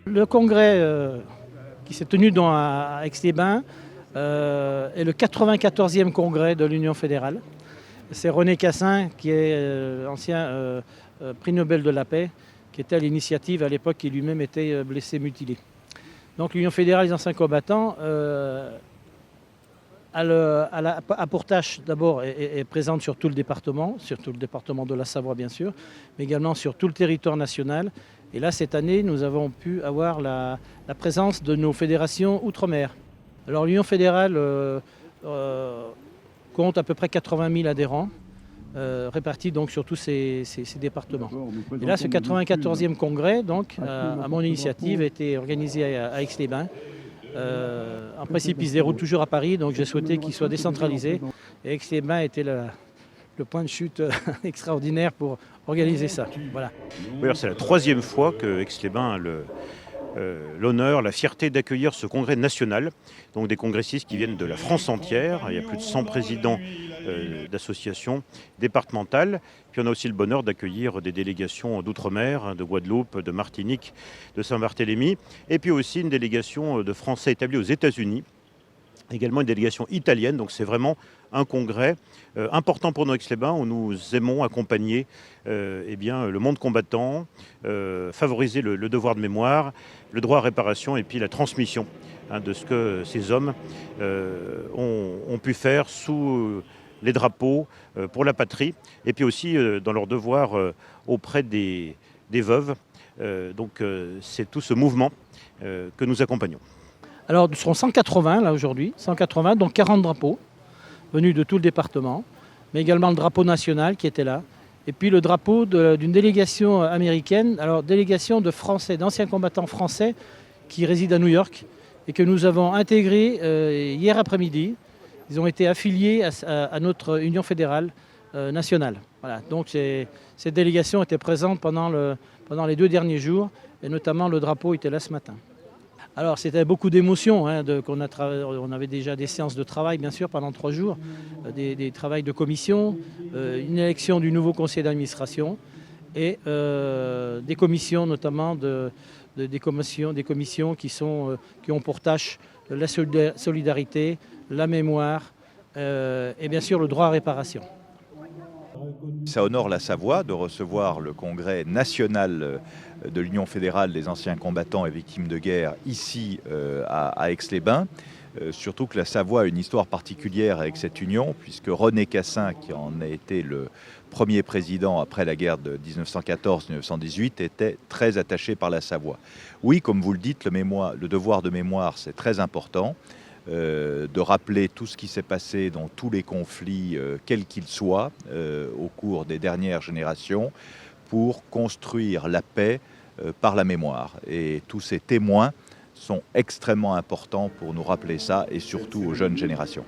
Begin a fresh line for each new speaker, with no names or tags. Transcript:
Le congrès qui s'est tenu à Aix-les-Bains est le 94e congrès de l'Union fédérale. C'est René Cassin, qui est ancien prix Nobel de la paix, qui était à l'initiative à l'époque, qui lui-même était blessé, mutilé. Donc l'Union fédérale des anciens combattants a pour tâche d'abord est présente sur tout le département de la Savoie bien sûr, mais également sur tout le territoire national. Et là, cette année, nous avons pu avoir la présence de nos fédérations outre-mer. Alors l'Union fédérale compte à peu près 80 000 adhérents, répartis donc sur tous ces départements. Et là, ce 94e congrès, donc, à mon initiative, a été organisé à Aix-les-Bains. En principe, il se déroule toujours à Paris, donc j'ai souhaité qu'il soit décentralisé. Et Aix-les-Bains était le point de chute extraordinaire pour organiser ça. Voilà.
Oui, c'est la 3e fois que Aix-les-Bains a l'honneur, la fierté d'accueillir ce congrès national. Donc des congressistes qui viennent de la France entière. Il y a plus de 100 présidents d'associations départementales. Puis on a aussi le bonheur d'accueillir des délégations d'outre-mer, de Guadeloupe, de Martinique, de Saint-Barthélemy. Et puis aussi une délégation de Français établis aux États-Unis. Également une délégation italienne. Donc c'est vraiment un congrès important pour nous Aix-les-Bains où nous aimons accompagner le monde combattant, favoriser le devoir de mémoire, le droit à réparation et puis la transmission de ce que ces hommes ont pu faire sous les drapeaux pour la patrie et puis aussi dans leur devoir auprès des veuves. Donc c'est tout ce mouvement que nous accompagnons.
Alors nous serons 180 là aujourd'hui, 180, donc 40 drapeaux venus de tout le département, mais également le drapeau national qui était là, et puis le drapeau d'une délégation américaine, alors délégation de Français, d'anciens combattants français qui résident à New York et que nous avons intégrés hier après-midi. Ils ont été affiliés à notre Union fédérale nationale. Voilà. Donc cette délégation était présente pendant les 2 derniers jours, et notamment le drapeau était là ce matin. Alors c'était beaucoup d'émotions, on avait déjà des séances de travail bien sûr pendant 3 jours, des travails de commission, une élection du nouveau conseil d'administration et des commissions notamment des commissions qui ont pour tâche la solidarité, la mémoire et bien sûr le droit à réparation.
Ça honore la Savoie de recevoir le congrès national de l'Union fédérale des anciens combattants et victimes de guerre ici à Aix-les-Bains. Surtout que la Savoie a une histoire particulière avec cette union, puisque René Cassin, qui en a été le premier président après la guerre de 1914-1918, était très attaché par la Savoie. Oui, comme vous le dites, le devoir de mémoire, c'est très important. De rappeler tout ce qui s'est passé dans tous les conflits, quels qu'ils soient, au cours des dernières générations, pour construire la paix par la mémoire. Et tous ces témoins sont extrêmement importants pour nous rappeler ça, et surtout aux jeunes générations.